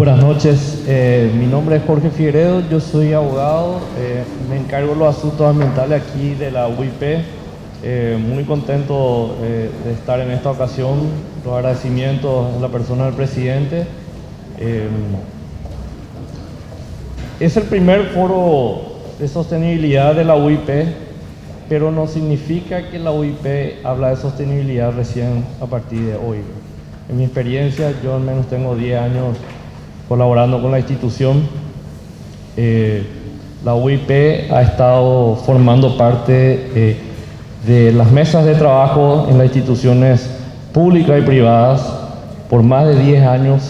Buenas noches, mi nombre es Jorge Figueredo, yo soy abogado, me encargo de los asuntos ambientales aquí de la UIP. Muy contento de estar en esta ocasión, los agradecimientos a la persona del presidente. Es el primer foro de sostenibilidad de la UIP, pero no significa que la UIP habla de sostenibilidad recién a partir de hoy. En mi experiencia, yo al menos tengo 10 años colaborando con la institución. La UIP ha estado formando parte de las mesas de trabajo en las instituciones públicas y privadas por más de 10 años.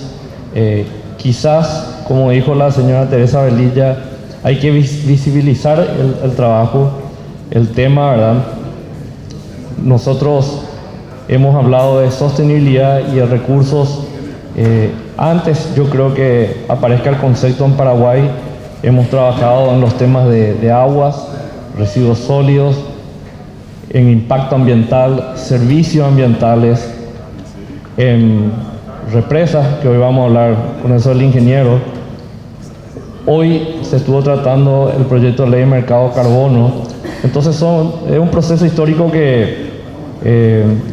Quizás, como dijo la señora Teresa Velilla, hay que visibilizar el trabajo, el tema, ¿verdad? Nosotros hemos hablado de sostenibilidad y de recursos. Antes, yo creo que aparezca el concepto en Paraguay, hemos trabajado en los temas de aguas, residuos sólidos, en impacto ambiental, servicios ambientales, en represas, que hoy vamos a hablar con eso del ingeniero. Hoy se estuvo tratando el proyecto de ley de mercado de carbono. Entonces es un proceso histórico que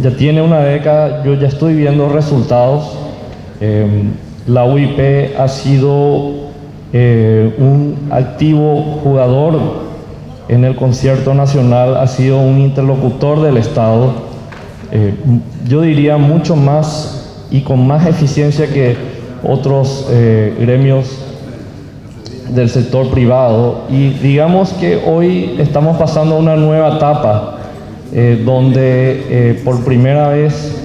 ya tiene una década. Yo ya estoy viendo resultados. La UIP ha sido un activo jugador en el concierto nacional, ha sido un interlocutor del Estado, yo diría mucho más y con más eficiencia que otros gremios del sector privado. Y digamos que hoy estamos pasando a una nueva etapa donde por primera vez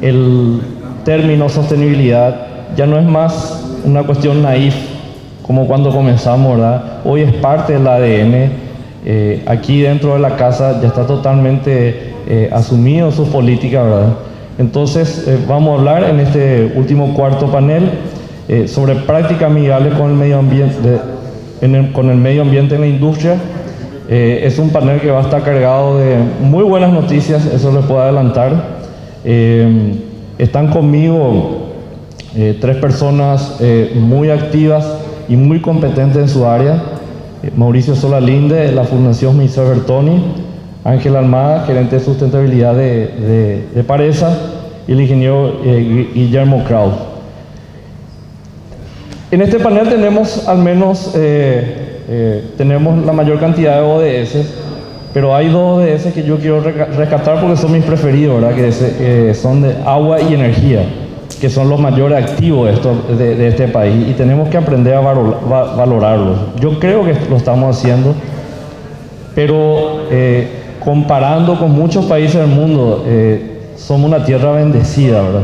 el término sostenibilidad ya no es más una cuestión naif como cuando comenzamos, ¿verdad? Hoy es parte del ADN. Aquí dentro de la casa ya está totalmente asumido su política, ¿verdad? Entonces vamos a hablar en este último cuarto panel sobre prácticas amigables con el medio ambiente, con el medio ambiente en la industria. Es un panel que va a estar cargado de muy buenas noticias, eso les puedo adelantar. Están conmigo 3 personas muy activas y muy competentes en su área. Mauricio Solalinde, de la Fundación Michel Bertoni, Ángel Almada, gerente de sustentabilidad de Paresa, y el ingeniero Guillermo Kraus. En este panel tenemos al menos tenemos la mayor cantidad de ODS, pero hay 2 ODS que yo quiero rescatar porque son mis preferidos, ¿verdad? Que son de agua y energía, que son los mayores activos de este país, y tenemos que aprender a valorarlos. Yo creo que lo estamos haciendo, pero comparando con muchos países del mundo, somos una tierra bendecida, ¿verdad?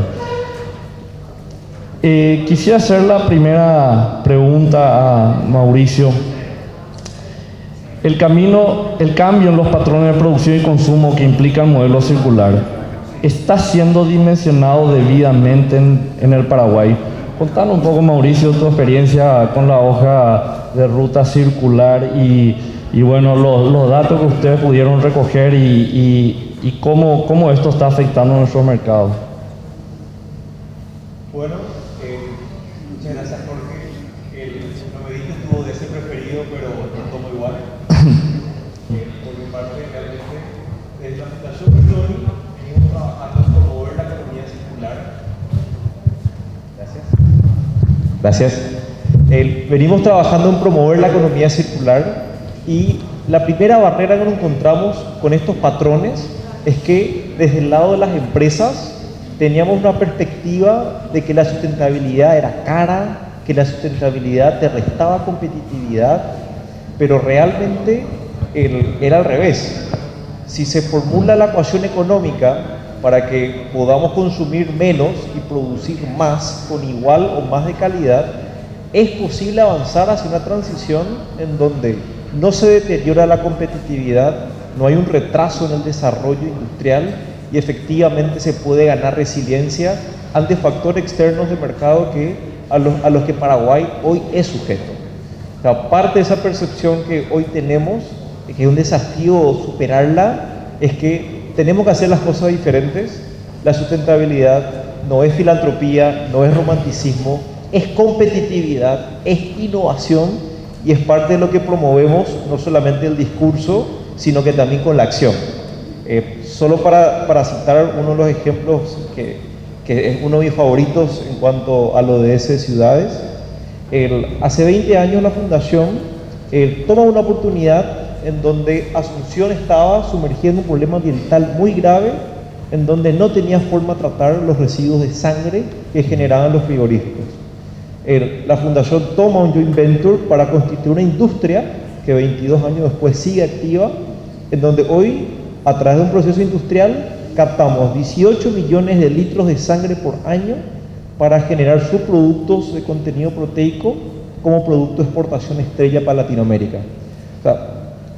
Quisiera hacer la primera pregunta a Mauricio. El cambio en los patrones de producción y consumo que implica el modelo circular está siendo dimensionado debidamente en el Paraguay. Contanos un poco, Mauricio, tu experiencia con la hoja de ruta circular y bueno, los datos que ustedes pudieron recoger y cómo esto está afectando a nuestro mercado. Bueno, muchas gracias, Jorge. No me dijiste tu de ese preferido, pero lo tomo igual. Por mi parte, realmente, desde la Fundación Bertoni venimos trabajando en promover la economía circular. Gracias. Venimos trabajando en promover la economía circular, y la primera barrera que nos encontramos con estos patrones es que desde el lado de las empresas teníamos una perspectiva de que la sustentabilidad era cara, que la sustentabilidad te restaba competitividad, pero realmente era al revés. Si se formula la ecuación económica para que podamos consumir menos y producir más con igual o más de calidad, es posible avanzar hacia una transición en donde no se deteriora la competitividad, no hay un retraso en el desarrollo industrial y efectivamente se puede ganar resiliencia ante factores externos de mercado a los que Paraguay hoy es sujeto. O sea, parte de esa percepción que hoy tenemos, que es un desafío superarla, es que tenemos que hacer las cosas diferentes. La sustentabilidad no es filantropía, no es romanticismo, es competitividad, es innovación y es parte de lo que promovemos, no solamente el discurso, sino que también con la acción. Solo para citar uno de los ejemplos que es uno de mis favoritos en cuanto a lo de ODS ciudades, hace 20 años la fundación toma una oportunidad en donde Asunción estaba sumergiendo un problema ambiental muy grave, en donde no tenía forma de tratar los residuos de sangre que generaban los frigoríficos. La fundación toma un joint venture para constituir una industria que 22 años después sigue activa, en donde hoy, a través de un proceso industrial, captamos 18 millones de litros de sangre por año para generar subproductos de contenido proteico como producto de exportación estrella para Latinoamérica. O sea,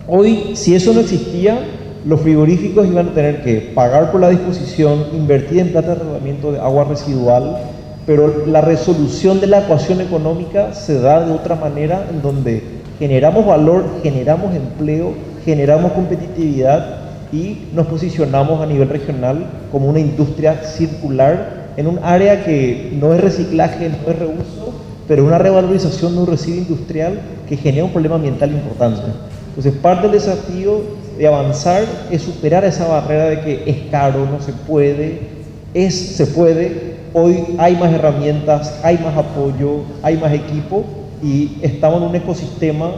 hoy, si eso no existía, los frigoríficos iban a tener que pagar por la disposición, invertir en plata de tratamiento de agua residual, pero la resolución de la ecuación económica se da de otra manera, en donde generamos valor, generamos empleo, generamos competitividad y nos posicionamos a nivel regional como una industria circular en un área que no es reciclaje, no es reuso, pero una revalorización de un residuo industrial que genera un problema ambiental importante. Entonces, parte del desafío de avanzar es superar esa barrera de que es caro, no se puede, se puede. Hoy hay más herramientas, hay más apoyo, hay más equipo y estamos en un ecosistema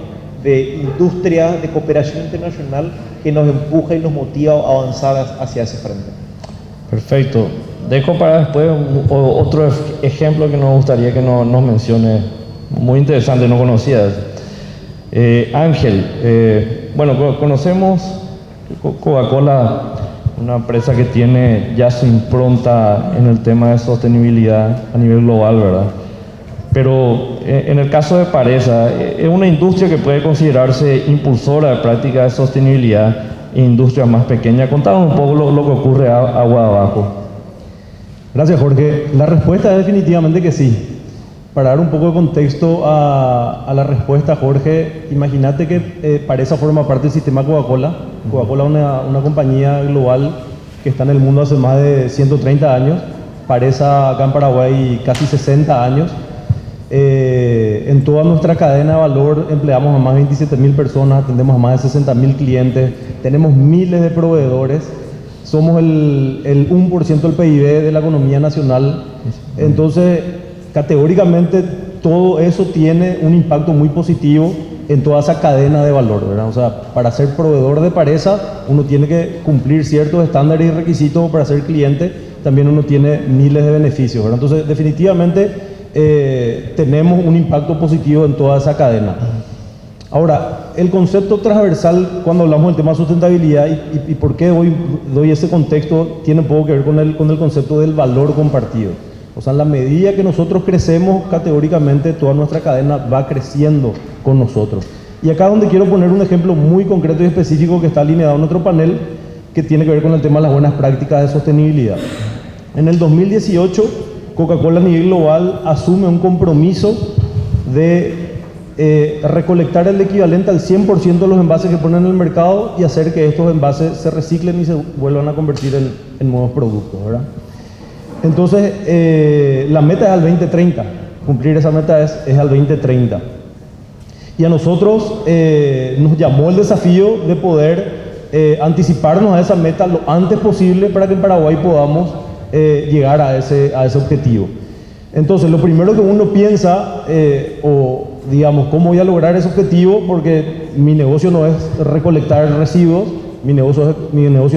de industria, de cooperación internacional que nos empuja y nos motiva a avanzar hacia ese frente. Perfecto. Dejo para después otro ejemplo que nos gustaría que nos mencione, muy interesante, no conocías. Ángel, bueno, conocemos Coca-Cola, una empresa que tiene ya su impronta en el tema de sostenibilidad a nivel global, ¿verdad? Pero en el caso de Paresa, es una industria que puede considerarse impulsora de prácticas de sostenibilidad en industrias más pequeñas. Contanos un poco lo que ocurre agua abajo. Gracias, Jorge. La respuesta es definitivamente que sí. Para dar un poco de contexto a la respuesta, Jorge, imagínate que Paresa forma parte del sistema Coca-Cola. Coca-Cola es una compañía global que está en el mundo hace más de 130 años. Paresa acá en Paraguay casi 60 años. En toda nuestra cadena de valor empleamos a más de 27.000 personas, atendemos a más de 60.000 clientes, tenemos miles de proveedores, somos el 1% del PIB de la economía nacional. Entonces, categóricamente todo eso tiene un impacto muy positivo en toda esa cadena de valor, ¿verdad? O sea, para ser proveedor de Paresa uno tiene que cumplir ciertos estándares y requisitos. Para ser cliente también uno tiene miles de beneficios, ¿verdad? Entonces, definitivamente tenemos un impacto positivo en toda esa cadena. Ahora, el concepto transversal, cuando hablamos del tema de sustentabilidad y por qué hoy doy ese contexto, tiene un poco que ver con el concepto del valor compartido. O sea, en la medida que nosotros crecemos, categóricamente toda nuestra cadena va creciendo con nosotros. Y acá donde quiero poner un ejemplo muy concreto y específico que está alineado en nuestro panel, que tiene que ver con el tema de las buenas prácticas de sostenibilidad. En el 2018, Coca-Cola a nivel global asume un compromiso de recolectar el equivalente al 100% de los envases que ponen en el mercado y hacer que estos envases se reciclen y se vuelvan a convertir en nuevos productos, ¿verdad? Entonces, la meta es al 2030, cumplir esa meta es al 2030. Y a nosotros nos llamó el desafío de poder anticiparnos a esa meta lo antes posible para que en Paraguay podamos llegar a ese objetivo. Entonces, lo primero que uno piensa, o digamos, ¿cómo voy a lograr ese objetivo? Porque mi negocio no es recolectar residuos, mi negocio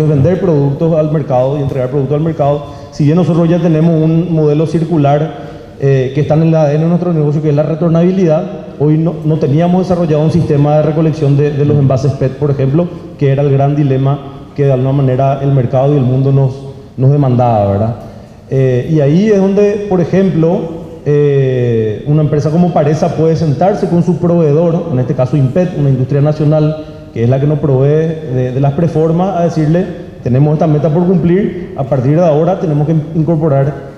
es vender productos al mercado y entregar productos al mercado. Si bien nosotros ya tenemos un modelo circular que está en el ADN de nuestro negocio, que es la retornabilidad, hoy no teníamos desarrollado un sistema de recolección de los envases PET, por ejemplo, que era el gran dilema que de alguna manera el mercado y el mundo nos demandaba, ¿verdad? Y ahí es donde, por ejemplo, una empresa como Paresa puede sentarse con su proveedor, en este caso INPET, una industria nacional que es la que nos provee de las preformas, a decirle: tenemos esta meta por cumplir, a partir de ahora tenemos que incorporar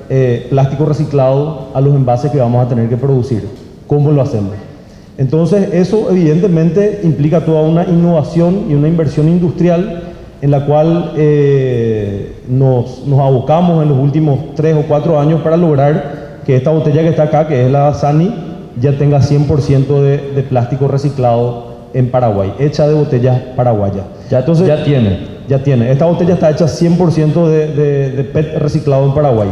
plástico reciclado a los envases que vamos a tener que producir. ¿Cómo lo hacemos? Entonces, eso evidentemente implica toda una innovación y una inversión industrial en la cual nos abocamos en los últimos 3 o 4 años para lograr que esta botella que está acá, que es la Sani, ya tenga 100% de plástico reciclado en Paraguay, hecha de botellas paraguayas. Entonces, Ya tiene. ya tiene. Esta botella está hecha 100% de PET reciclado en Paraguay.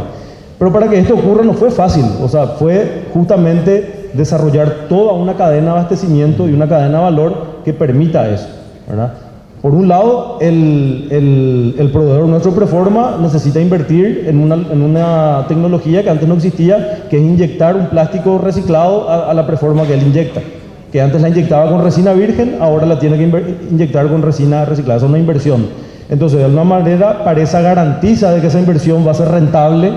Pero para que esto ocurra no fue fácil, o sea, fue justamente desarrollar toda una cadena de abastecimiento y una cadena de valor que permita eso, ¿verdad? Por un lado, el proveedor nuestro Preforma necesita invertir en una tecnología que antes no existía, que es inyectar un plástico reciclado a la Preforma que él inyecta. Que antes la inyectaba con resina virgen, ahora la tiene que inyectar con resina reciclada. Es una inversión. Entonces, de alguna manera, Paresa garantiza de que esa inversión va a ser rentable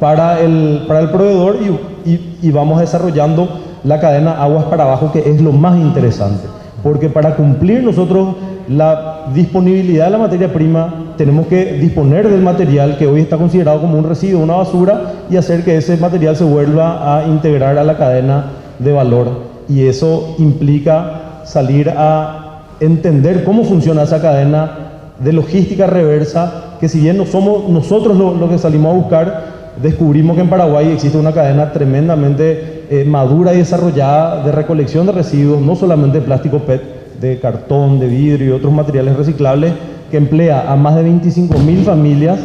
para el proveedor y vamos desarrollando la cadena aguas para abajo, que es lo más interesante. Porque para cumplir nosotros la disponibilidad de la materia prima, tenemos que disponer del material que hoy está considerado como un residuo, una basura, y hacer que ese material se vuelva a integrar a la cadena de valor. Y eso implica salir a entender cómo funciona esa cadena de logística reversa, que si bien no somos nosotros lo que salimos a buscar, descubrimos que en Paraguay existe una cadena tremendamente madura y desarrollada de recolección de residuos, no solamente de plástico PET, de cartón, de vidrio y otros materiales reciclables, que emplea a más de 25.000 familias,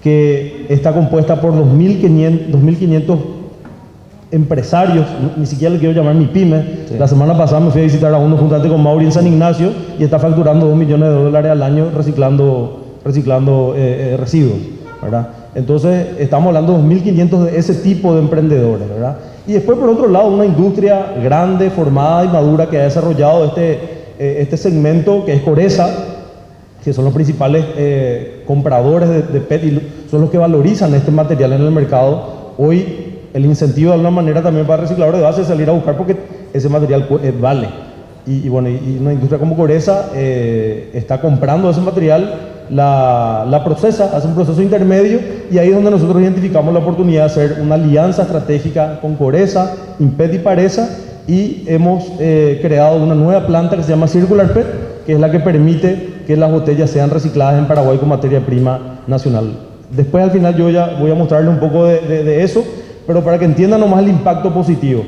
que está compuesta por 2.500 empresarios, ni siquiera le quiero llamar mi pyme. Sí. La semana pasada me fui a visitar a uno juntamente con Mauri en San Ignacio y está facturando $2 millones al año reciclando residuos, ¿verdad? Entonces estamos hablando de 2.500 de ese tipo de emprendedores, ¿verdad? Y después, por otro lado, una industria grande, formada y madura que ha desarrollado este segmento, que es Coresa, que son los principales compradores de PET y son los que valorizan este material en el mercado. Hoy el incentivo de alguna manera también para recicladores de base es salir a buscar, porque ese material vale. Y bueno, y una industria como Coresa está comprando ese material, la procesa, hace un proceso intermedio, y ahí es donde nosotros identificamos la oportunidad de hacer una alianza estratégica con Coresa, Impet y Paresa, y hemos creado una nueva planta que se llama Circular PET, que es la que permite que las botellas sean recicladas en Paraguay con materia prima nacional. Después, al final, yo ya voy a mostrarle un poco de eso, pero para que entiendan nomás el impacto positivo.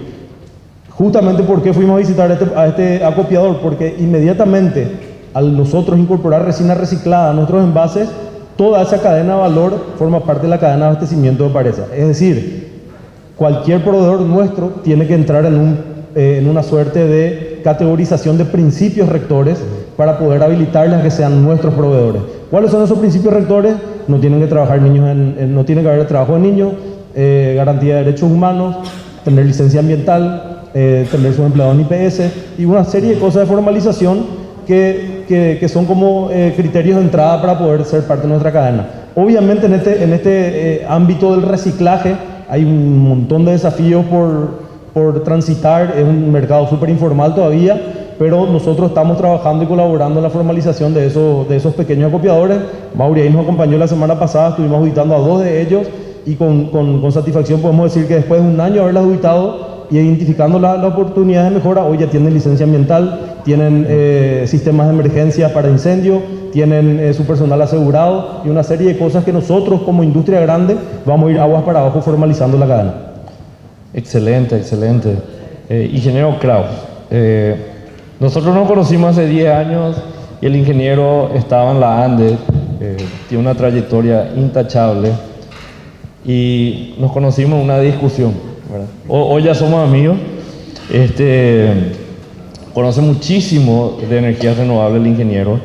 Justamente porque fuimos a visitar a este acopiador, porque inmediatamente al nosotros incorporar resina reciclada a nuestros envases, toda esa cadena de valor forma parte de la cadena de abastecimiento de Paresa. Es decir, cualquier proveedor nuestro tiene que entrar en una suerte de categorización de principios rectores para poder habilitarles a que sean nuestros proveedores. ¿Cuáles son esos principios rectores? No tienen que trabajar niños no tiene que haber trabajo de niños, garantía de derechos humanos, tener licencia ambiental, tener sus empleados en IPS y una serie de cosas de formalización que son como criterios de entrada para poder ser parte de nuestra cadena. Obviamente en este ámbito del reciclaje hay un montón de desafíos por transitar, es un mercado súper informal todavía, pero nosotros estamos trabajando y colaborando en la formalización de esos pequeños acopiadores. Mauri ahí nos acompañó la semana pasada, estuvimos auditando a 2 de ellos, y con satisfacción podemos decir que después de un año de haberlas auditado y identificando las oportunidades de mejora, hoy ya tienen licencia ambiental, tienen sistemas de emergencia para incendio, tienen su personal asegurado y una serie de cosas que nosotros como industria grande vamos a ir aguas para abajo formalizando la cadena. Excelente, excelente. Ingeniero Kraus, nosotros nos conocimos hace 10 años y el ingeniero estaba en la ANDE, tiene una trayectoria intachable. Y nos conocimos en una discusión, ¿verdad? Hoy ya somos amigos. Conoce muchísimo de energías renovables el ingeniero.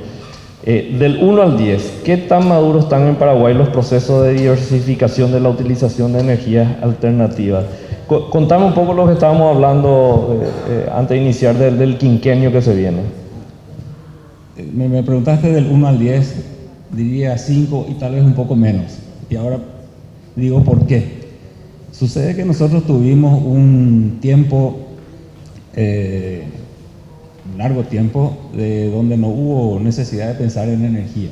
Del 1 al 10, ¿qué tan maduros están en Paraguay los procesos de diversificación de la utilización de energías alternativas? Contame un poco lo que estábamos hablando antes de iniciar del quinquenio que se viene. Me preguntaste del 1 al 10, diría 5 y tal vez un poco menos. Y ahora digo por qué. Sucede que nosotros tuvimos un tiempo, un largo tiempo, de donde no hubo necesidad de pensar en energía.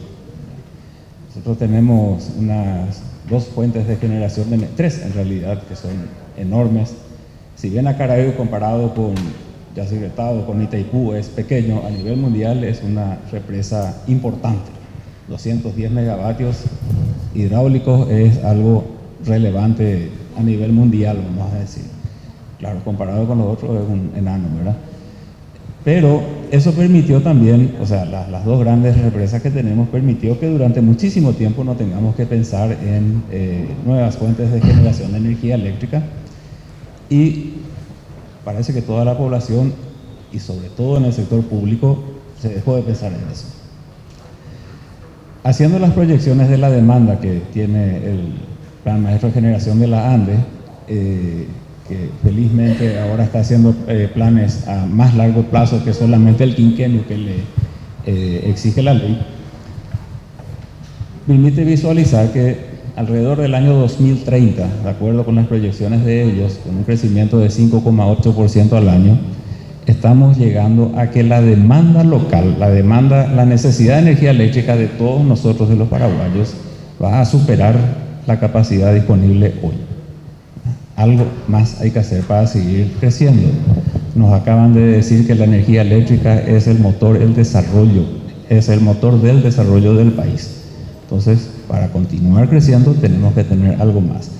Nosotros tenemos unas 2 fuentes de generación, 3 en realidad, que son enormes. Si bien Acaraí comparado con Yacyretá, con Itaipú es pequeño, a nivel mundial es una represa importante. 210 megavatios hidráulicos es algo relevante a nivel mundial, vamos a decir. Claro, comparado con los otros es un enano, ¿verdad? Pero eso permitió también, o sea, las dos grandes represas que tenemos permitió que durante muchísimo tiempo no tengamos que pensar en nuevas fuentes de generación de energía eléctrica, y parece que toda la población, y sobre todo en el sector público, se dejó de pensar en eso. Haciendo las proyecciones de la demanda que tiene el Plan Maestro de Generación de la ANDE, que felizmente ahora está haciendo planes a más largo plazo que solamente el quinquenio que le exige la ley, permite visualizar que alrededor del año 2030, de acuerdo con las proyecciones de ellos, con un crecimiento de 5,8% al año, estamos llegando a que la demanda local, la necesidad de energía eléctrica de todos nosotros, de los paraguayos, va a superar la capacidad disponible hoy. Algo más hay que hacer para seguir creciendo. Nos acaban de decir que la energía eléctrica es el motor del desarrollo del país. Entonces, para continuar creciendo tenemos que tener algo más.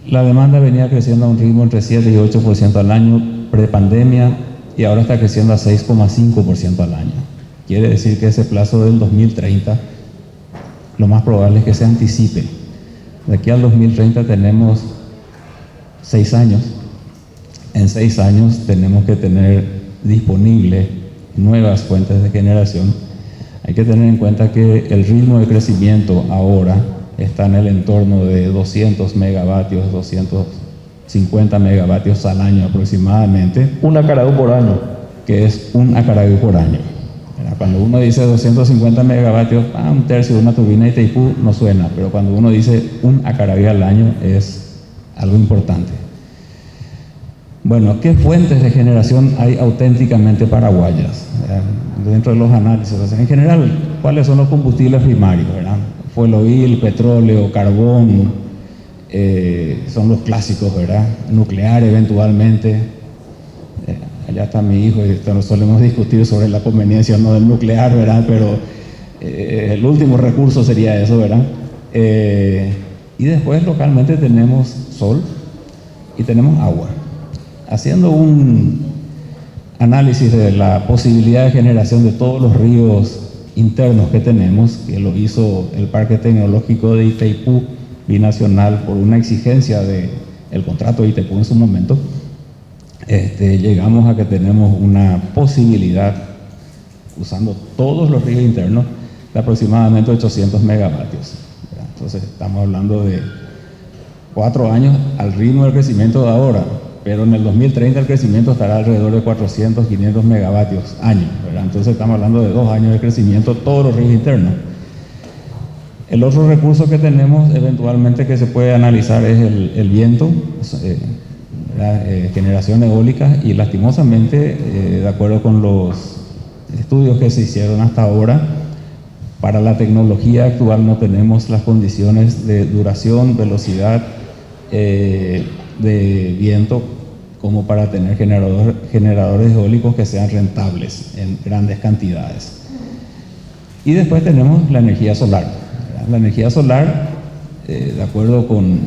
La demanda venía creciendo a un ritmo entre 7 y 8% al año prepandemia, y ahora está creciendo a 6,5% al año. Quiere decir que ese plazo del 2030 lo más probable es que se anticipe. De aquí al 2030 tenemos 6 años. En 6 años tenemos que tener disponibles nuevas fuentes de generación. Hay que tener en cuenta que el ritmo de crecimiento ahora está en el entorno de 200 megavatios, 250 megavatios al año aproximadamente. Un acarado por año. Que es un acarado por año. Cuando uno dice 250 megavatios, un tercio de una turbina de Itaipú no suena, pero cuando uno dice un acarabí al año es algo importante. Bueno, ¿qué fuentes de generación hay auténticamente paraguayas? Dentro de los análisis, o sea, en general, ¿cuáles son los combustibles primarios? Fuel oil, petróleo, carbón, son los clásicos, ¿verdad? Nuclear eventualmente. Allá está mi hijo y nos solemos discutir sobre la conveniencia o no del nuclear, ¿verdad? Pero el último recurso sería eso, ¿verdad? Y después localmente tenemos sol y tenemos agua. Haciendo un análisis de la posibilidad de generación de todos los ríos internos que tenemos, que lo hizo el Parque Tecnológico de Itaipú Binacional por una exigencia del contrato de Itaipú en su momento, llegamos a que tenemos una posibilidad, usando todos los ríos internos, de aproximadamente 800 megavatios. Entonces estamos hablando de 4 años al ritmo del crecimiento de ahora, pero en el 2030 el crecimiento estará alrededor de 400, 500 megavatios año, ¿verdad? Entonces estamos hablando de 2 años de crecimiento todos los ríos internos. El otro recurso que tenemos eventualmente que se puede analizar es el viento, generación eólica, y lastimosamente, de acuerdo con los estudios que se hicieron hasta ahora, para la tecnología actual no tenemos las condiciones de duración, velocidad de viento como para tener generadores eólicos que sean rentables en grandes cantidades. Y después tenemos la energía solar. La energía solar, de acuerdo con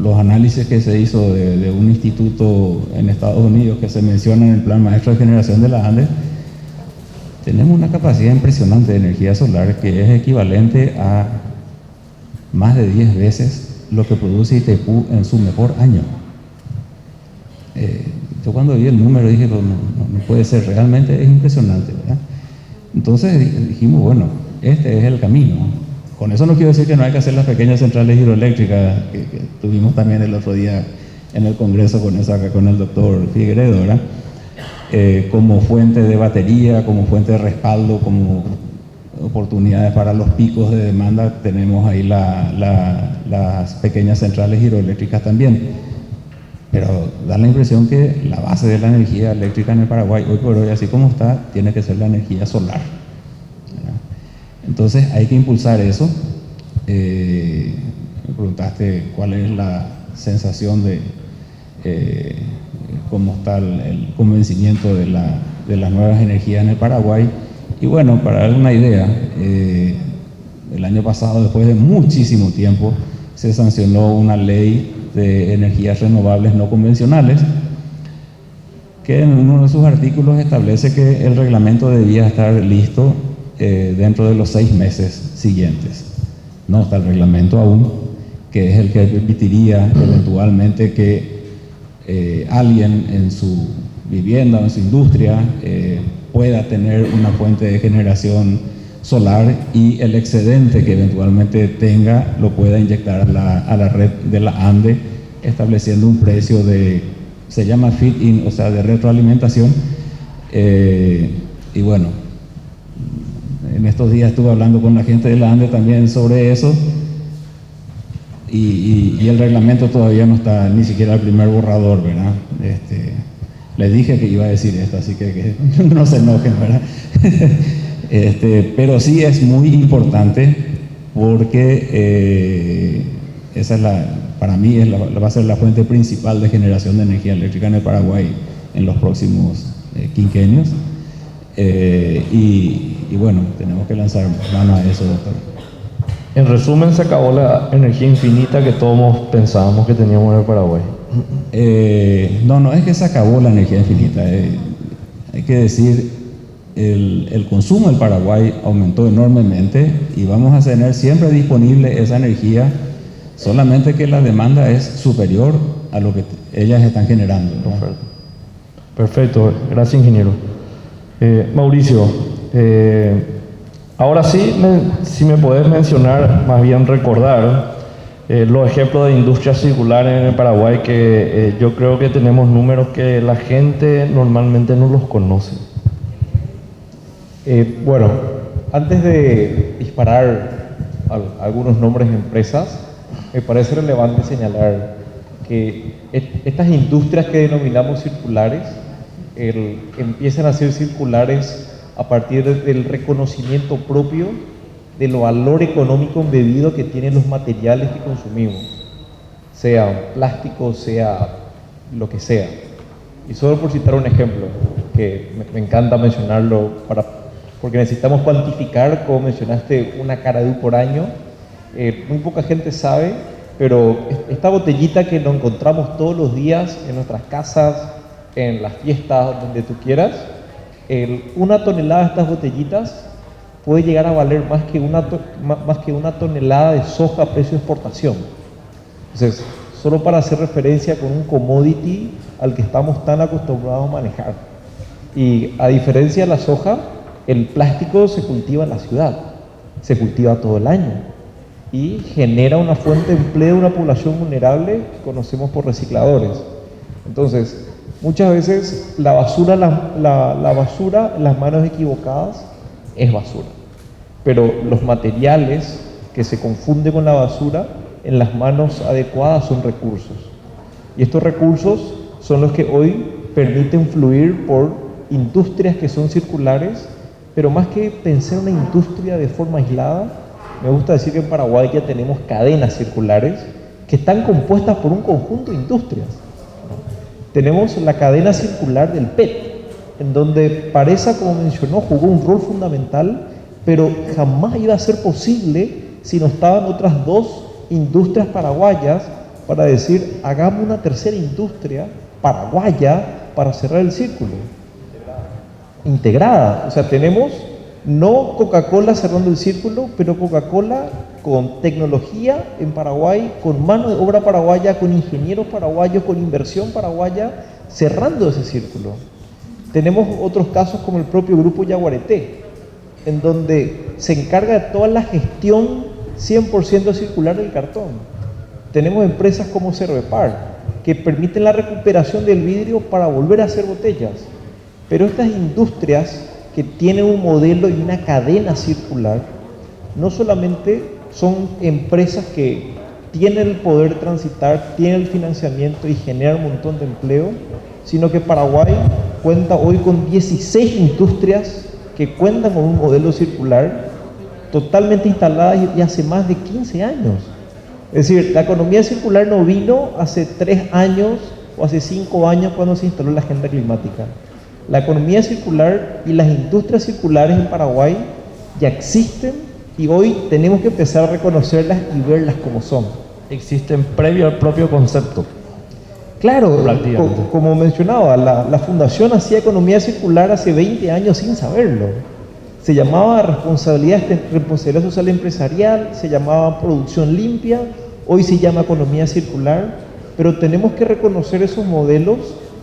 los análisis que se hizo de un instituto en Estados Unidos que se menciona en el Plan Maestro de Generación de la ANDE, tenemos una capacidad impresionante de energía solar que es equivalente a más de 10 veces lo que produce Itaipú en su mejor año. Yo cuando vi el número dije, no puede ser, realmente es impresionante, ¿verdad? Entonces dijimos, bueno, este es el camino. Con eso no quiero decir que no hay que hacer las pequeñas centrales hidroeléctricas que tuvimos también el otro día en el Congreso con el doctor Figueredo, ¿verdad? Como fuente de batería, como fuente de respaldo, como oportunidades para los picos de demanda, tenemos ahí las pequeñas centrales hidroeléctricas también. Pero da la impresión que la base de la energía eléctrica en el Paraguay, hoy por hoy, así como está, tiene que ser la energía solar. Entonces hay que impulsar eso. Me preguntaste cuál es la sensación de cómo está el convencimiento de las nuevas energías en el Paraguay. Y bueno, para dar una idea, el año pasado, después de muchísimo tiempo, se sancionó una ley de energías renovables no convencionales, que en uno de sus artículos establece que el reglamento debía estar listo dentro de los 6 meses siguientes. No está el reglamento aún, que es el que permitiría eventualmente que alguien en su vivienda o en su industria pueda tener una fuente de generación solar y el excedente que eventualmente tenga lo pueda inyectar a la red de la ANDE, estableciendo un precio se llama feed-in, o sea, de retroalimentación. Y bueno, en estos días estuve hablando con la gente de la ANDE también sobre eso, y el reglamento todavía no está ni siquiera el primer borrador, ¿verdad? Les dije que iba a decir esto, así que no se enojen, ¿verdad? Pero sí es muy importante porque esa es para mí va a ser la fuente principal de generación de energía eléctrica en el Paraguay en los próximos quinquenios. Y bueno, tenemos que lanzar mano a eso, doctor. En resumen, se acabó la energía infinita que todos pensábamos que teníamos en el Paraguay. No es que se acabó la energía infinita. Hay que decir, el consumo del Paraguay aumentó enormemente y vamos a tener siempre disponible esa energía, solamente que la demanda es superior a lo que ellas están generando, ¿no? Perfecto, gracias, ingeniero. Mauricio, ahora sí, si me puedes mencionar, más bien recordar los ejemplos de industria circular en el Paraguay, que yo creo que tenemos números que la gente normalmente no los conoce. Bueno, antes de disparar algunos nombres de empresas, me parece relevante señalar que estas industrias que denominamos circulares empiezan a ser circulares a partir del reconocimiento propio del valor económico embebido que tienen los materiales que consumimos, sea plástico, sea lo que sea. Y solo por citar un ejemplo, que me encanta mencionarlo porque necesitamos cuantificar, como mencionaste, una Caradú por año. Muy poca gente sabe, pero esta botellita que nos encontramos todos los días en nuestras casas, en las fiestas, donde tú quieras, una tonelada de estas botellitas puede llegar a valer más que una tonelada de soja a precio de exportación. Entonces, solo para hacer referencia con un commodity al que estamos tan acostumbrados a manejar. Y a diferencia de la soja, el plástico se cultiva en la ciudad, se cultiva todo el año y genera una fuente de empleo de una población vulnerable que conocemos por recicladores. Entonces, muchas veces la basura en las manos equivocadas es basura, pero los materiales que se confunden con la basura en las manos adecuadas son recursos. Y estos recursos son los que hoy permiten fluir por industrias que son circulares, pero más que pensar una industria de forma aislada, me gusta decir que en Paraguay ya tenemos cadenas circulares que están compuestas por un conjunto de industrias. Tenemos la cadena circular del PET, en donde Paresa, como mencionó, jugó un rol fundamental, pero jamás iba a ser posible si no estaban otras dos industrias paraguayas para decir, hagamos una tercera industria paraguaya para cerrar el círculo. Integrada. O sea, tenemos no Coca-Cola cerrando el círculo, pero Coca-Cola con tecnología en Paraguay, con mano de obra paraguaya, con ingenieros paraguayos, con inversión paraguaya, cerrando ese círculo. Tenemos otros casos como el propio Grupo Yaguareté, en donde se encarga de toda la gestión 100% circular del cartón. Tenemos empresas como Cervepar, que permiten la recuperación del vidrio para volver a hacer botellas. Pero estas industrias que tienen un modelo y una cadena circular, no solamente son empresas que tienen el poder de transitar, tienen el financiamiento y generan un montón de empleo, sino que Paraguay cuenta hoy con 16 industrias que cuentan con un modelo circular totalmente instaladas y hace más de 15 años. Es decir, la economía circular no vino hace 3 años o hace 5 años cuando se instaló la agenda climática. La economía circular y las industrias circulares en Paraguay ya existen y hoy tenemos que empezar a reconocerlas y verlas como son. existen previo al propio concepto. Claro, Prácticamente. como mencionaba, la fundación hacía economía circular hace 20 años sin saberlo. Se llamaba responsabilidad social empresarial, se llamaba producción limpia, hoy se llama economía circular, pero tenemos que reconocer esos modelos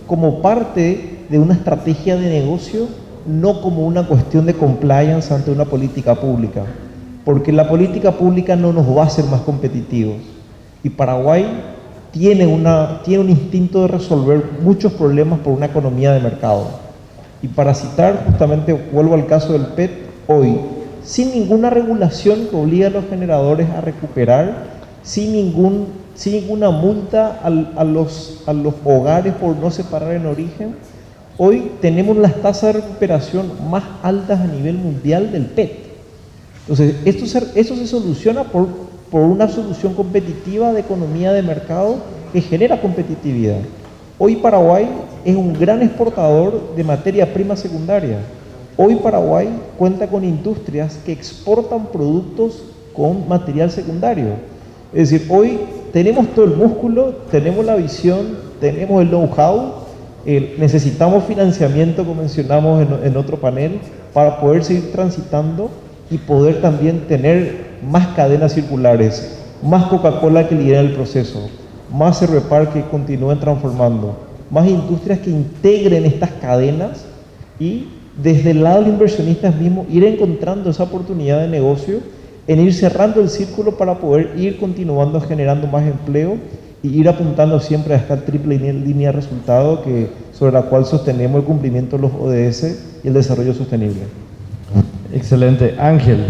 como parte de una estrategia de negocio, no como una cuestión de compliance ante una política pública, porque la política pública no nos va a hacer más competitivos. Y Paraguay tiene un instinto de resolver muchos problemas por una economía de mercado. Y para citar, justamente vuelvo al caso del PET, hoy, sin ninguna regulación que obligue a los generadores a recuperar, sin ninguna multa a los hogares por no separar en origen, hoy tenemos las tasas de recuperación más altas a nivel mundial del PET. Entonces, esto se soluciona por una solución competitiva de economía de mercado que genera competitividad. Hoy Paraguay es un gran exportador de materia prima secundaria. Hoy Paraguay cuenta con industrias que exportan productos con material secundario. Es decir, hoy tenemos todo el músculo, tenemos la visión, tenemos el know-how, necesitamos financiamiento, como mencionamos en otro panel, para poder seguir transitando y poder también tener más cadenas circulares, más Coca-Cola que lidera el proceso, más Cervepar que continúen transformando, más industrias que integren estas cadenas y desde el lado del inversionista mismo ir encontrando esa oportunidad de negocio, en ir cerrando el círculo para poder ir continuando generando más empleo y ir apuntando siempre a esta triple línea de resultado sobre la cual sostenemos el cumplimiento de los ODS y el desarrollo sostenible. Excelente. Ángel,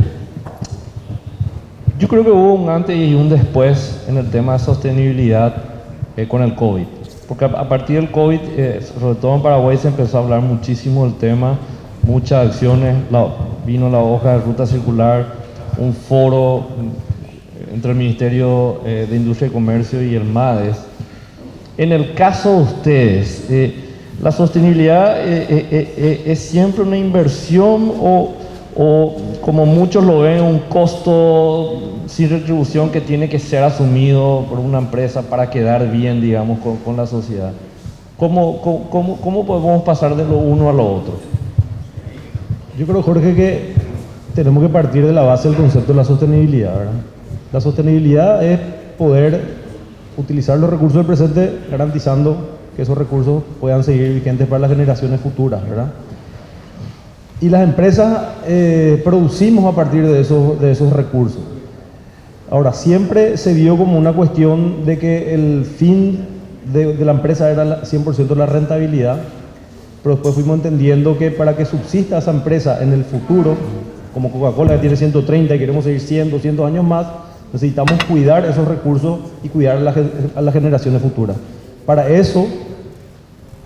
yo creo que hubo un antes y un después en el tema de sostenibilidad con el COVID. Porque a partir del COVID, sobre todo en Paraguay, se empezó a hablar muchísimo del tema, muchas acciones, vino la hoja de ruta circular, un foro entre el Ministerio de Industria y Comercio y el MADES. En el caso de ustedes, ¿la sostenibilidad es siempre una inversión o como muchos lo ven, un costo sin retribución que tiene que ser asumido por una empresa para quedar bien, digamos, con la sociedad? ¿Cómo podemos pasar de lo uno a lo otro? Yo creo, Jorge, que tenemos que partir de la base del concepto de la sostenibilidad, ¿verdad? La sostenibilidad es poder utilizar los recursos del presente garantizando que esos recursos puedan seguir vigentes para las generaciones futuras, ¿verdad? Y las empresas producimos a partir de esos recursos. Ahora, siempre se vio como una cuestión de que el fin de la empresa era 100% la rentabilidad, pero después fuimos entendiendo que para que subsista esa empresa en el futuro, como Coca-Cola que tiene 130 y queremos seguir 100, 200 años más, necesitamos cuidar esos recursos y cuidar a las generaciones futuras. Para eso,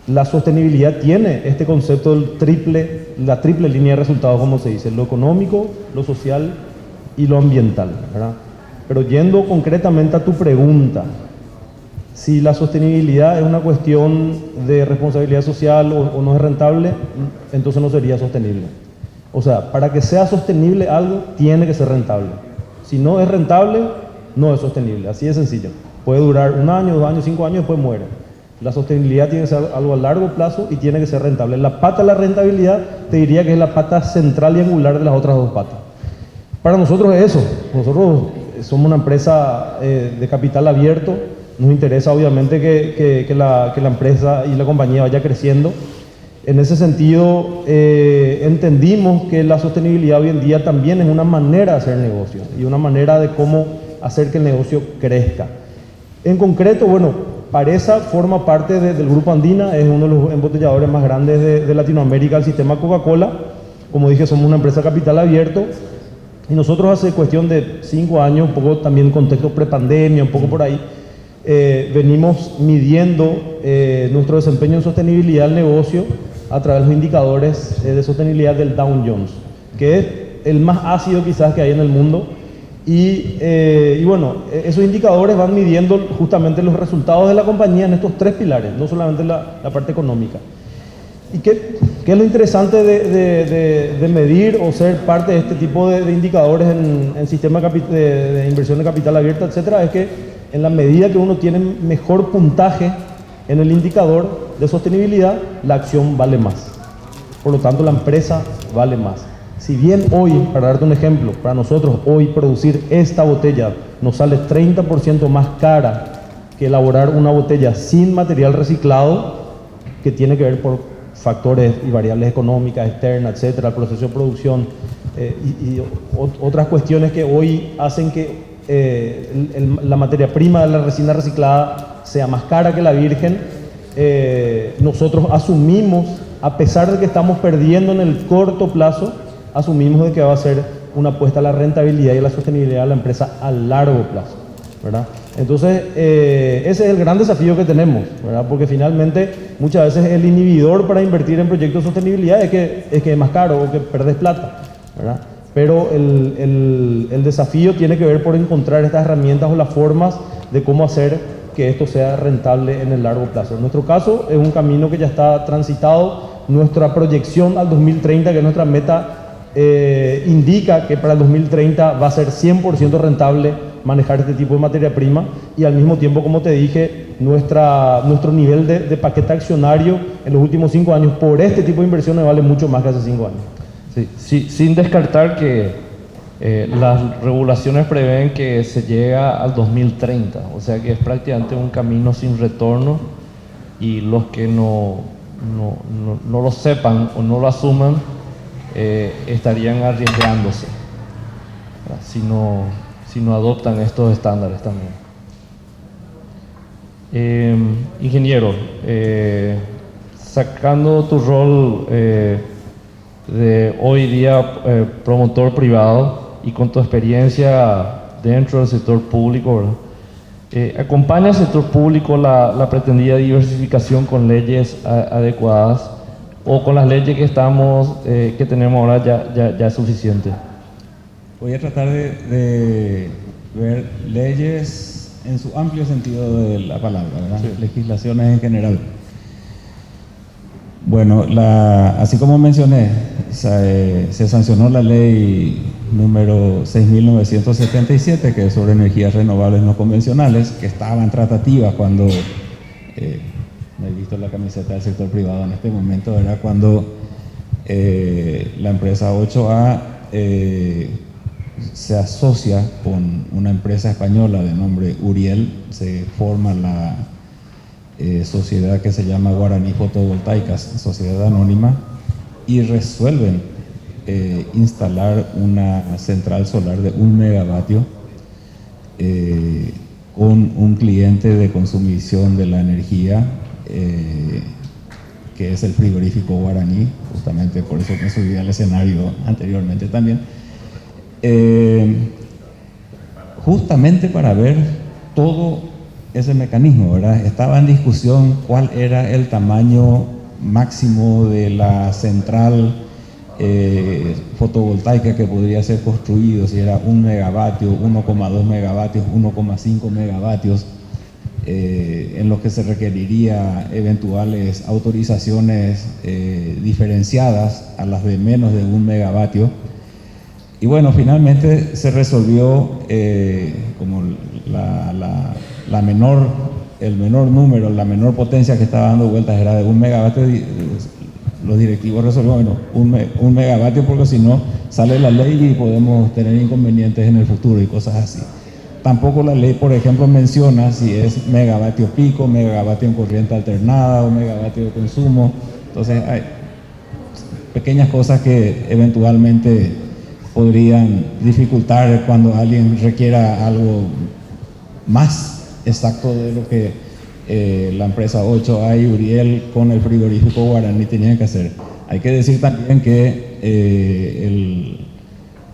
la sostenibilidad tiene este concepto la triple línea de resultados, como se dice, lo económico, lo social y lo ambiental, ¿verdad? Pero yendo concretamente a tu pregunta, si la sostenibilidad es una cuestión de responsabilidad social o no es rentable, entonces no sería sostenible. O sea, para que sea sostenible algo, tiene que ser rentable. Si no es rentable, no es sostenible. Así de sencillo. Puede durar 1 año, 2 años, 5 años, después muere. La sostenibilidad tiene que ser algo a largo plazo y tiene que ser rentable. La pata de la rentabilidad te diría que es la pata central y angular de las otras dos patas. Para nosotros es eso. Nosotros somos una empresa de capital abierto. Nos interesa obviamente que la empresa y la compañía vaya creciendo. En ese sentido, entendimos que la sostenibilidad hoy en día también es una manera de hacer negocio y una manera de cómo hacer que el negocio crezca. En concreto, bueno, Paresa forma parte del Grupo Andina, es uno de los embotelladores más grandes de Latinoamérica, el sistema Coca-Cola. Como dije, somos una empresa capital abierto y nosotros hace cuestión de 5 años, un poco también contexto prepandemia, un poco por ahí, venimos midiendo nuestro desempeño en sostenibilidad del negocio a través de los indicadores de sostenibilidad del Dow Jones, que es el más ácido quizás que hay en el mundo. Y bueno, esos indicadores van midiendo justamente los resultados de la compañía en estos 3 pilares, no solamente la parte económica. ¿Y qué es lo interesante de medir o ser parte de este tipo de indicadores en sistemas de inversión de capital abierta, etcétera? Es que en la medida que uno tiene mejor puntaje en el indicador de sostenibilidad, la acción vale más. Por lo tanto, la empresa vale más. Si bien hoy, para darte un ejemplo, para nosotros hoy producir esta botella nos sale 30% más cara que elaborar una botella sin material reciclado, que tiene que ver por factores y variables económicas, externas, etcétera, el proceso de producción y otras cuestiones que hoy hacen que la materia prima de la resina reciclada sea más cara que la virgen. Nosotros asumimos, a pesar de que estamos perdiendo en el corto plazo, asumimos de que va a ser una apuesta a la rentabilidad y a la sostenibilidad de la empresa a largo plazo, ¿verdad? Entonces, ese es el gran desafío que tenemos, ¿verdad? Porque finalmente muchas veces el inhibidor para invertir en proyectos de sostenibilidad es que es más caro o que perdés plata, ¿verdad? Pero el desafío tiene que ver por encontrar estas herramientas o las formas de cómo hacer que esto sea rentable en el largo plazo. En nuestro caso es un camino que ya está transitado. Nuestra proyección al 2030, que es nuestra meta, indica que para el 2030 va a ser 100% rentable manejar este tipo de materia prima, y al mismo tiempo, como te dije, nuestro nivel de paquete accionario en los últimos 5 años por este tipo de inversiones vale mucho más que hace 5 años. Sí, sin descartar que las regulaciones prevén que se llega al 2030, o sea que es prácticamente un camino sin retorno, y los que no lo sepan o no lo asuman estarían arriesgándose, ¿verdad? Si no adoptan estos estándares también. Ingeniero, sacando tu rol de hoy día promotor privado y con tu experiencia dentro del sector público, ¿verdad? ¿Acompaña al sector público la pretendida diversificación con leyes adecuadas, o con las leyes que tenemos ahora ya es suficiente? Voy a tratar de ver leyes en su amplio sentido de la palabra, ¿verdad? Sí. Legislaciones en general. Bueno, así como mencioné, se sancionó la ley número 6.977, que es sobre energías renovables no convencionales, que estaba en tratativa cuando me he visto la camiseta del sector privado en este momento, era cuando la empresa 8A se asocia con una empresa española de nombre Uriel, se forma la sociedad que se llama Guaraní Fotovoltaicas, sociedad anónima, y resuelven instalar una central solar de 1 megavatio con un cliente de consumición de la energía que es el frigorífico Guaraní, justamente por eso me subí al escenario anteriormente también, justamente para ver todo ese mecanismo, ¿verdad? Estaba en discusión cuál era el tamaño máximo de la central fotovoltaica que podría ser construido, si era 1 megavatio, 1,2 megavatios, 1,5 megavatios, en los que se requeriría eventuales autorizaciones diferenciadas a las de menos de 1 megavatio. Y bueno, finalmente se resolvió como el menor número, la menor potencia que estaba dando vueltas era de 1 megavatio. Los directivos resolvieron, bueno, 1 megavatio, porque si no sale la ley y podemos tener inconvenientes en el futuro y cosas así. Tampoco la ley, por ejemplo, menciona si es megavatio pico, megavatio en corriente alternada o megavatio de consumo. Entonces hay pequeñas cosas que eventualmente podrían dificultar cuando alguien requiera algo más exacto de lo que la empresa 8A y Uriel con el frigorífico Guaraní tenían que hacer. Hay que decir también que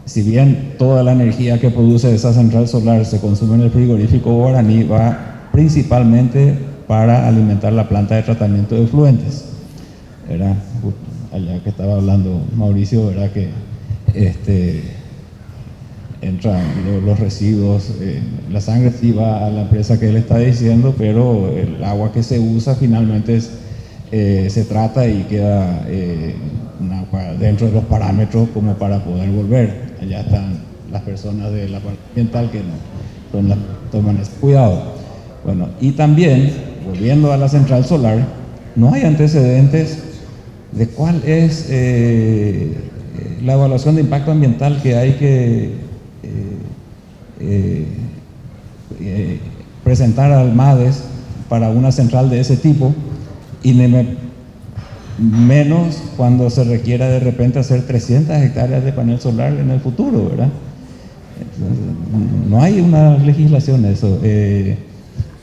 si bien toda la energía que produce esa central solar se consume en el frigorífico Guaraní, va principalmente para alimentar la planta de tratamiento de efluentes. Era allá que estaba hablando Mauricio, ¿verdad? Que entran los residuos, la sangre sí va a la empresa que él está diciendo, pero el agua que se usa finalmente se trata y queda un agua dentro de los parámetros como para poder volver. Allá están las personas de la parte ambiental que toman ese cuidado. Bueno, y también, volviendo a la central solar, no hay antecedentes de cuál es la evaluación de impacto ambiental que hay que presentar al MADES para una central de ese tipo, y menos cuando se requiera de repente hacer 300 hectáreas de panel solar en el futuro, ¿verdad? No hay una legislación de eso.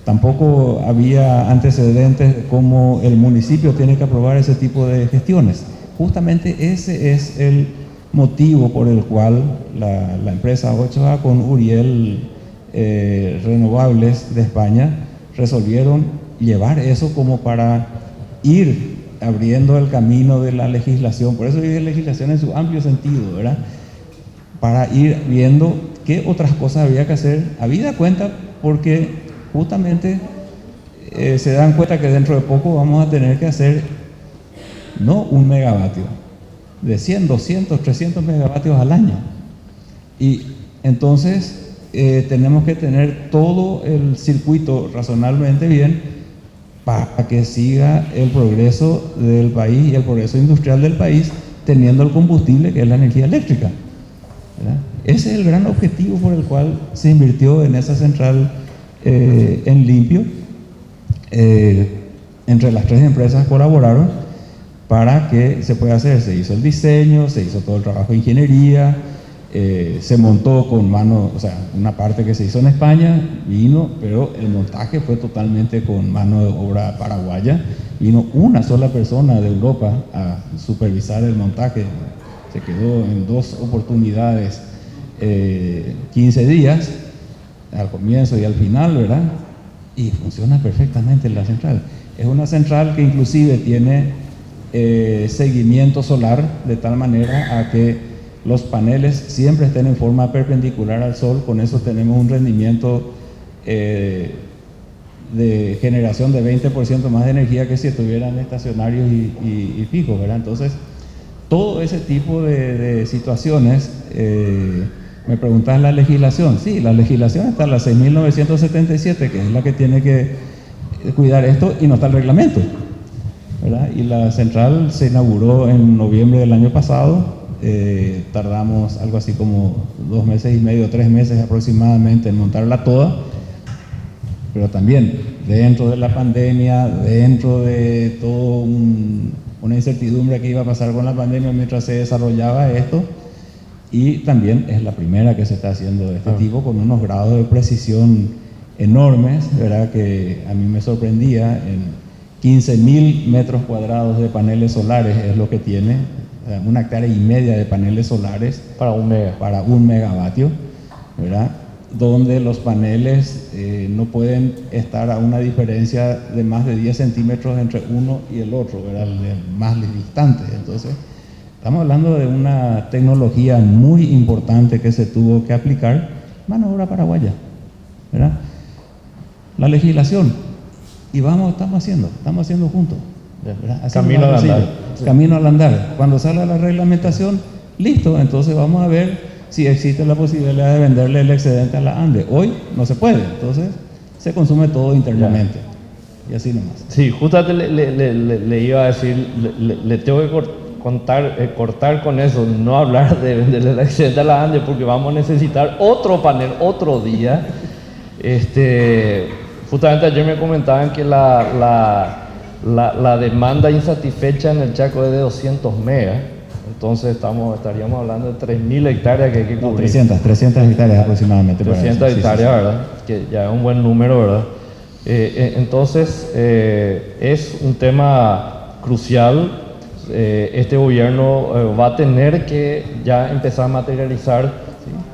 Tampoco había antecedentes de cómo el municipio tiene que aprobar ese tipo de gestiones. Justamente ese es el motivo por el cual la empresa 8A con Uriel Renovables de España resolvieron llevar eso como para ir abriendo el camino de la legislación. Por eso dice legislación en su amplio sentido, ¿verdad? Para ir viendo qué otras cosas había que hacer, habida cuenta, porque justamente se dan cuenta que dentro de poco vamos a tener que hacer no 1 megavatio, de 100, 200, 300 megavatios al año. Y entonces tenemos que tener todo el circuito razonablemente bien para que siga el progreso del país y el progreso industrial del país, teniendo el combustible que es la energía eléctrica, ¿verdad? Ese es el gran objetivo por el cual se invirtió en esa central en limpio. Entre las 3 empresas colaboraron para que se pueda hacer. Se hizo el diseño, se hizo todo el trabajo de ingeniería, se montó con mano, o sea, una parte que se hizo en España, vino, pero el montaje fue totalmente con mano de obra paraguaya. Vino una sola persona de Europa a supervisar el montaje. Se quedó en 2 oportunidades 15 días, al comienzo y al final, ¿verdad? Y funciona perfectamente la central. Es una central que inclusive tiene seguimiento solar, de tal manera a que los paneles siempre estén en forma perpendicular al sol. Con eso tenemos un rendimiento de generación de 20% más de energía que si estuvieran estacionarios y fijos, ¿verdad? Entonces, todo ese tipo de situaciones. Me preguntas la legislación. Sí, la legislación está en la 6.977, que es la que tiene que cuidar esto, y no está el reglamento, ¿verdad? Y la central se inauguró en noviembre del año pasado. Tardamos algo así como 2 meses y medio, 3 meses aproximadamente en montarla toda, pero también dentro de la pandemia, dentro de toda una incertidumbre que iba a pasar con la pandemia mientras se desarrollaba esto. Y también es la primera que se está haciendo de este tipo, con unos grados de precisión enormes, ¿verdad? Que a mí me sorprendía. En 15.000 metros cuadrados de paneles solares es lo que tiene, 1,5 hectáreas de paneles solares Para 1 mega. para 1 megavatio, ¿verdad? Donde los paneles no pueden estar a una diferencia de más de 10 centímetros entre uno y el otro, ¿verdad? El más distante. Entonces, estamos hablando de una tecnología muy importante que se tuvo que aplicar, mano de obra paraguaya, ¿verdad? La legislación, y estamos haciendo juntos, ¿verdad? Así Camino más al sencillo. andar. Camino al andar. Cuando salga la reglamentación, listo, entonces vamos a ver si existe la posibilidad de venderle el excedente a la ANDE. Hoy no se puede, entonces se consume todo internamente. Y así nomás. Sí, justamente le iba a decir, le tengo que cortar con eso, no hablar de venderle el excedente a la ANDE, porque vamos a necesitar otro panel, otro día. Justamente ayer me comentaban que la demanda insatisfecha en el Chaco es de 200 megas, entonces estaríamos hablando de 3.000 hectáreas que hay que No, cubrir. 300 hectáreas aproximadamente. 300 hectáreas, ¿verdad? Que ya es un buen número, ¿verdad? Entonces, es un tema crucial. Este gobierno va a tener que ya empezar a materializar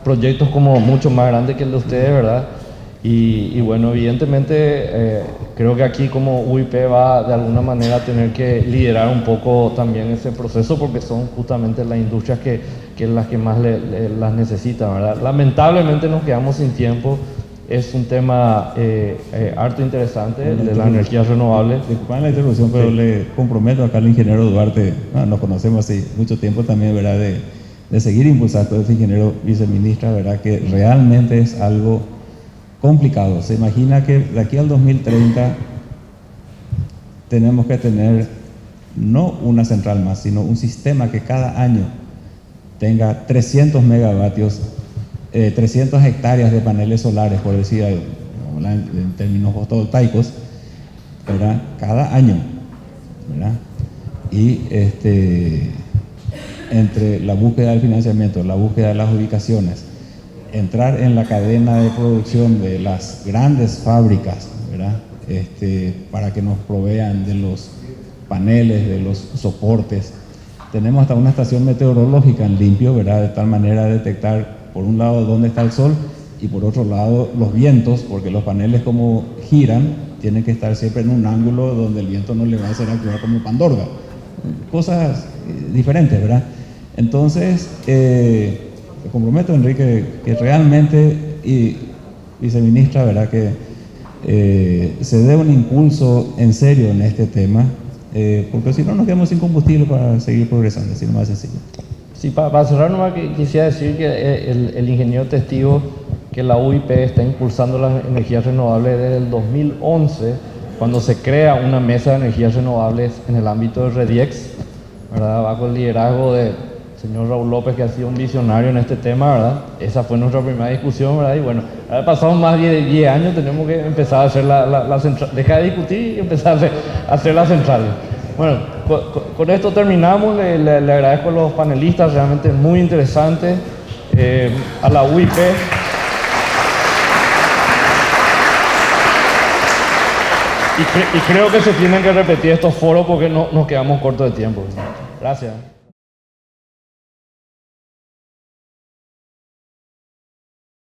proyectos como mucho más grandes que el de ustedes, ¿verdad? Y bueno, evidentemente creo que aquí como UIP va de alguna manera a tener que liderar un poco también ese proceso, porque son justamente las industrias que las que más las necesitan, ¿verdad? Lamentablemente nos quedamos sin tiempo. Es un tema harto interesante, el de las energías renovables. Disculpen la interrupción, pero le comprometo acá al ingeniero Duarte, nos conocemos hace mucho tiempo también, ¿verdad? De seguir impulsando a este ingeniero viceministra, ¿verdad? Que realmente es algo complicado. Se imagina que de aquí al 2030 tenemos que tener no una central más, sino un sistema que cada año tenga 300 megavatios, 300 hectáreas de paneles solares, por decir en términos fotovoltaicos, ¿verdad? Cada año, ¿verdad? Y entre la búsqueda del financiamiento, la búsqueda de las ubicaciones, entrar en la cadena de producción de las grandes fábricas, ¿verdad? Para que nos provean de los paneles, de los soportes. Tenemos hasta una estación meteorológica en limpio, ¿verdad? De tal manera de detectar por un lado dónde está el sol y por otro lado los vientos, porque los paneles como giran tienen que estar siempre en un ángulo donde el viento no le va a hacer actuar como pandorga. Cosas diferentes, ¿verdad? Entonces, te comprometo, Enrique, que realmente, y viceministra, ¿verdad? Que se dé un impulso en serio en este tema, porque si no nos quedamos sin combustible para seguir progresando, así más sencillo. Sí, para cerrar nomás quisiera decir que el ingeniero testigo que la UIP está impulsando las energías renovables desde el 2011, cuando se crea una mesa de energías renovables en el ámbito de REDIEX, ¿verdad? Bajo el liderazgo del señor Raúl López, que ha sido un visionario en este tema, ¿verdad? Esa fue nuestra primera discusión, ¿verdad? Y bueno, ha pasado más de 10 años, tenemos que empezar a hacer la central, dejar de discutir y empezar a hacer la central. Bueno, con esto terminamos. Le agradezco a los panelistas, realmente muy interesante, a la UIP. Y creo que se tienen que repetir estos foros porque nos quedamos cortos de tiempo. Gracias.